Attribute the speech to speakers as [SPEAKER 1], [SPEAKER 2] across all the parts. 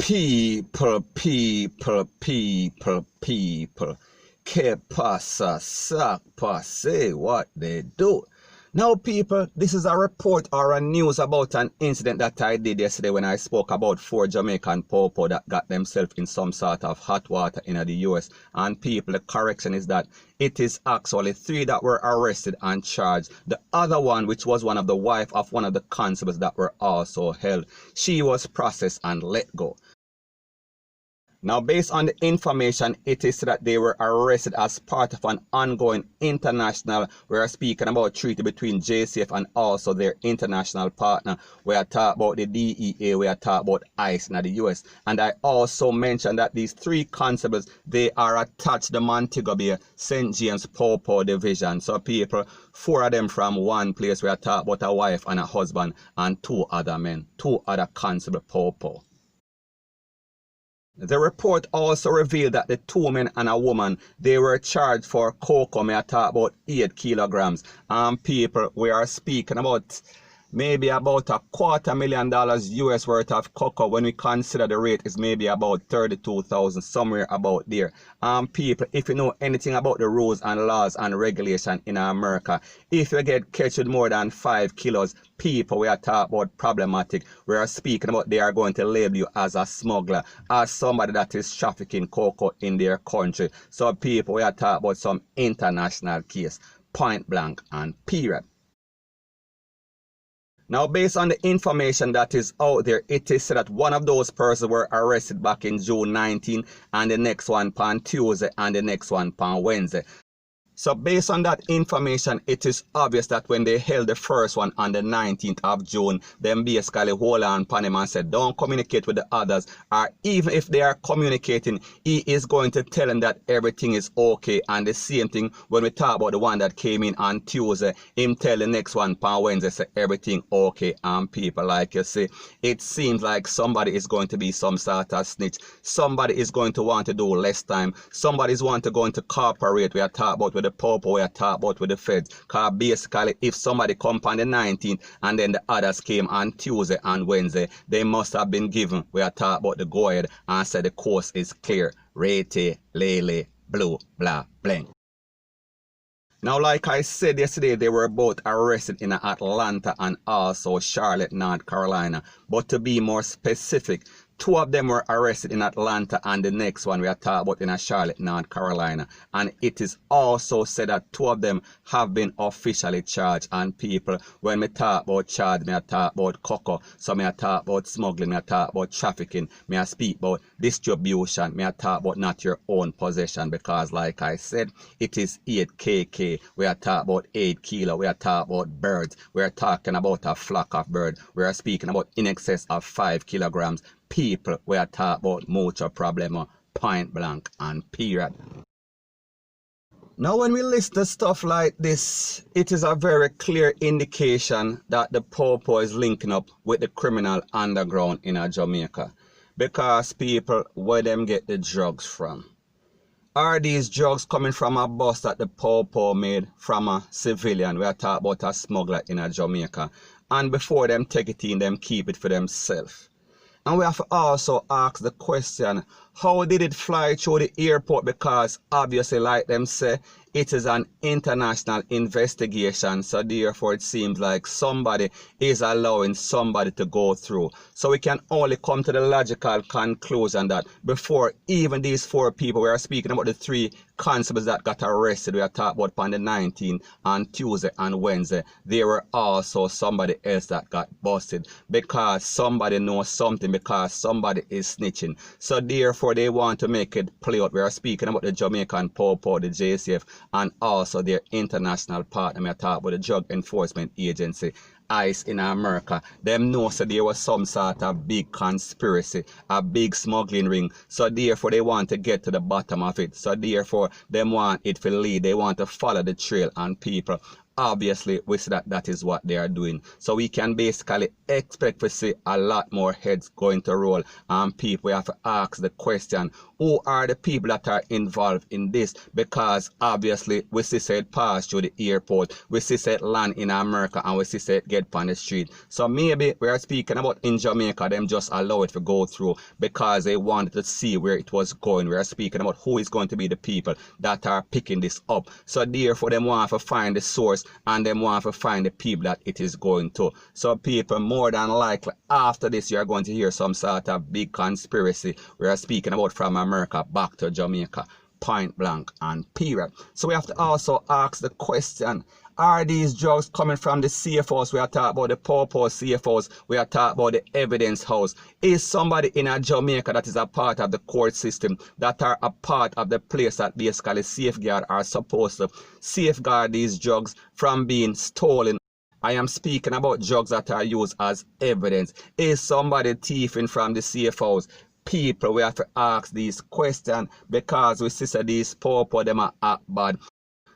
[SPEAKER 1] People. Que pasa, sapa, say what they do. Now, people, this is a report or a news about an incident that I did yesterday when I spoke about 4 Jamaican popo that got themselves in some sort of hot water in the US. And people, the correction is that it is actually 3 that were arrested and charged. The other one, which was one of the wife of one of the constables that were also held, she was processed and let go. Now, based on the information, it is that they were arrested as part of an ongoing international, we are speaking about treaty between Jcf and also their international partner. We are talking about the DEA, we are talking about ICE in the US. And I also mentioned that these 3 constables, they are attached to the Montego Bay St. James Popo Division. So people, 4 of them from one place, we are talking about a wife and a husband and 2 other men, 2 other constable Popo. The report also revealed that the 2 men and a woman, they were charged for cocoa, may I talk about 8 kilograms. People, we are speaking about maybe about $250,000 US worth of cocoa when we consider the rate is maybe about 32,000, somewhere about there. People, if you know anything about the rules and laws and regulation in America, if you get catch with more than 5 kilos, people, we are talking about problematic. We are speaking about they are going to label you as a smuggler, as somebody that is trafficking cocoa in their country. So people, we are talking about some international case, point blank and period. Now, based on the information that is out there, it is said that one of those persons were arrested back in June 19, and the next one on Tuesday, and the next one on Wednesday. So based on that information, it is obvious that when they held the first one on the 19th of June, them basically hold on upon him and said, don't communicate with the others. Or even if they are communicating, he is going to tell them that everything is okay. And the same thing when we talk about the one that came in on Tuesday, him tell the next one on Wednesday, say everything okay. And people, like you say, it seems like somebody is going to be some sort of snitch. Somebody is going to want to do less time. Somebody is want to go into cooperate. We are talking about with the popo, we are talking about with the feds. Because basically, if somebody come on the 19th and then the others came on Tuesday and Wednesday, they must have been given, we are talking about the go ahead and said the course is clear. Rete, lele, blue, blah, blank. Now, like I said yesterday, they were both arrested in Atlanta and also Charlotte, North Carolina. But to be more specific, 2 of them were arrested in Atlanta and the next one we are talking about in Charlotte, North Carolina. And it is also said that 2 of them have been officially charged. And people, when we talk about charge, me I talk about cocoa, so me I talk about smuggling, me I talk about trafficking, me I speak about distribution, me I talk about not your own possession, because like I said, it is 8 kk, we are talking about 8 kilo, we are talking about birds, we are talking about a flock of birds, we are speaking about in excess of 5 kilograms. People, we are talking about mucho problema, point blank and period. Now, when we list the stuff like this, it is a very clear indication that the popo is linking up with the criminal underground in Jamaica. Because people, where them get the drugs from? Are these drugs coming from a bus that the popo made from a civilian? We are talking about a smuggler in Jamaica. And before them take it in, them keep it for themselves. And we have to also ask the question, how did it fly through the airport? Because obviously, like them say, it is an international investigation. So therefore, it seems like somebody is allowing somebody to go through. So we can only come to the logical conclusion that before even these 4 people, we are speaking about the 3 constables that got arrested, we are talking about on the 19th, on Tuesday and Wednesday, there were also somebody else that got busted because somebody knows something, because somebody is snitching. So therefore, they want to make it play out. We are speaking about the Jamaican popo, the Jcf, and also their international partner. We are talking about the Drug Enforcement Agency, ICE in America. Them know so there was some sort of big conspiracy, a big smuggling ring. So therefore they want to get to the bottom of it. So therefore them want it to lead. They want to follow the trail, and people, obviously we see that that is what they are doing. So we can basically expect to see a lot more heads going to roll, and people have to ask the question, who are the people that are involved in this? Because obviously we see it pass through the airport, we see it land in America, and we see it get on the street. So maybe we are speaking about in Jamaica, them just allow it to go through because they wanted to see where it was going. We are speaking about who is going to be the people that are picking this up. So therefore them want to find the source, and them want to find the people that it is going to. So people, more than likely after this you are going to hear some sort of big conspiracy we are speaking about from America back to Jamaica, point blank and period. So we have to also ask the question, are these drugs coming from the CFOs? We are talking about the P0l CFOs. We are talking about the evidence house. Is somebody in a Jamaica that is a part of the court system, that are a part of the place that basically safeguard, are supposed to safeguard these drugs from being stolen? I am speaking about drugs that are used as evidence. Is somebody thieving from the CFOs? People, we have to ask these questions because we see that these P0l them are act bad.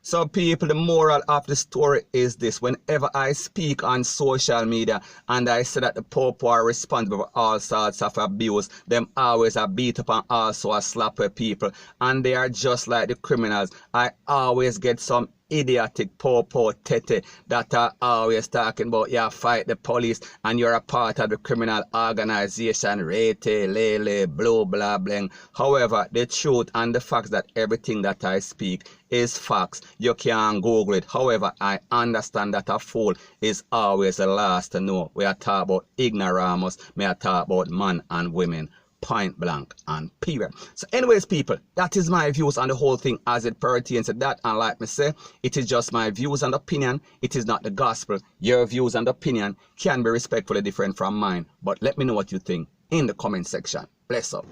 [SPEAKER 1] So people, the moral of the story is this: whenever I speak on social media and I say that the P0l are responsible for all sorts of abuse, them always a beat up and also a slap with people, and they are just like the criminals. I always get some idiotic P0l tete that are always talking about, yeah, fight the police and you're a part of the criminal organization, rete, lele, blah, blah, blah. However, the truth and the facts that everything that I speak is facts. You can Google it. However, I understand that a fool is always the last to know. We are talking about ignoramus. We are talking about man and women. Point blank and period. So anyways, people, that is my views on the whole thing as it pertains to that. And like me say, it is just my views and opinion. It is not the gospel. Your views and opinion can be respectfully different from mine. But let me know what you think in the comment section. Bless up.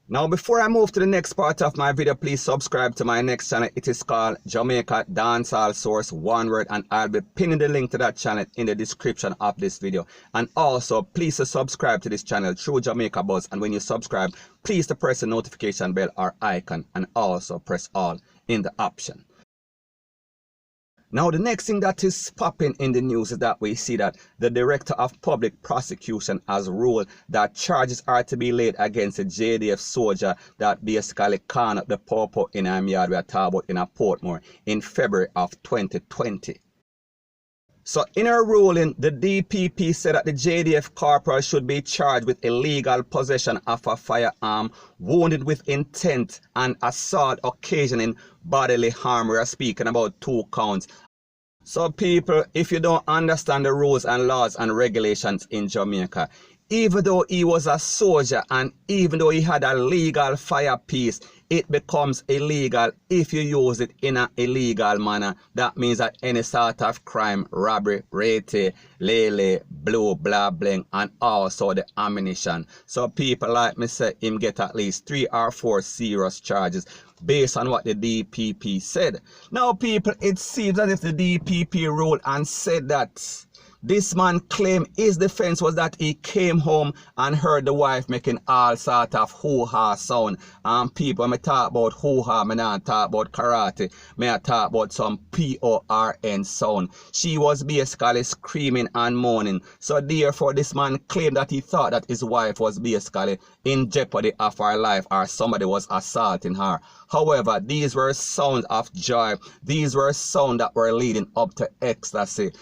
[SPEAKER 1] Now, before I move to the next part of my video, please subscribe to my next channel. It is called Jamaica Dancehall Source, one word, and I'll be pinning the link to that channel in the description of this video. And also, please subscribe to this channel through Jamaica Buzz. And when you subscribe, please press the notification bell or icon, and also press all in the option. Now, the next thing that is popping in the news is that we see that the Director of Public Prosecution has ruled that charges are to be laid against a JDF soldier that basically conned up the P0l in a yard we are talking about in a Portmore in February of 2020. So in her ruling, the DPP said that the JDF corporal should be charged with illegal possession of a firearm, wounded with intent, and assault occasioning bodily harm. We are speaking about 2 counts. So people, if you don't understand the rules and laws and regulations in Jamaica, even though he was a soldier and even though he had a legal fire piece, it becomes illegal if you use it in an illegal manner. That means that any sort of crime, robbery, rete, lele, blue, blah, bling, and also the ammunition. So people like me say him get at least 3 or 4 serious charges based on what the DPP said. Now people, it seems as if the DPP ruled and said that this man claimed his defense was that he came home and heard the wife making all sort of hoo-ha sound. And people, me talk about hoo-ha, me not talk about karate, me talk about some PORN sound. She was basically screaming and moaning. So therefore, this man claimed that he thought that his wife was basically in jeopardy of her life or somebody was assaulting her. However, these were sounds of joy. These were sounds that were leading up to ecstasy.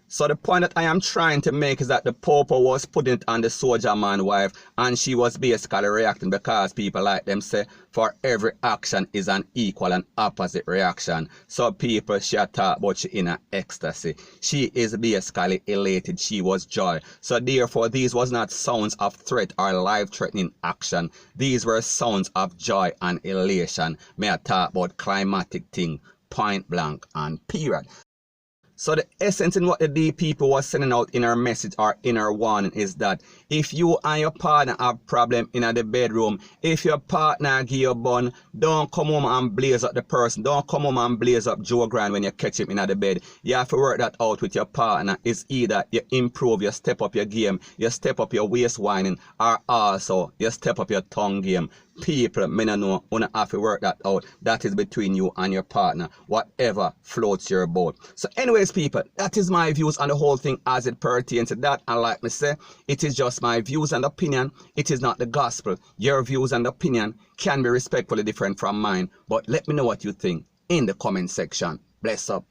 [SPEAKER 1] So the point that I am trying to make is that the P0l was putting it on the soldier man wife, and she was basically reacting because people like them say for every action is an equal and opposite reaction. So people, she talk about she in an ecstasy. She is basically elated. She was joy. So therefore, these was not sounds of threat or life-threatening action. These were sounds of joy and elation. May I talk about climatic thing, point blank and period. So the essence in what the DPP was sending out in her message or in her warning is that If you and your partner have problem in the bedroom, if your partner give you a bun, don't come home and blaze up the person. Don't come home and blaze up Joe Grand when you catch him in the bed. You have to work that out with your partner. It's either you improve, you step up your game, you step up your waist whining, or also you step up your tongue game. People, me no know, you have to work that out. That is between you and your partner, whatever floats your boat. So anyways, people, that is my views on the whole thing as it pertains to that. And like me say, it is just my views and opinion. It is not the gospel. Your views and opinion can be respectfully different from mine. But let me know what you think in the comment section. Bless up.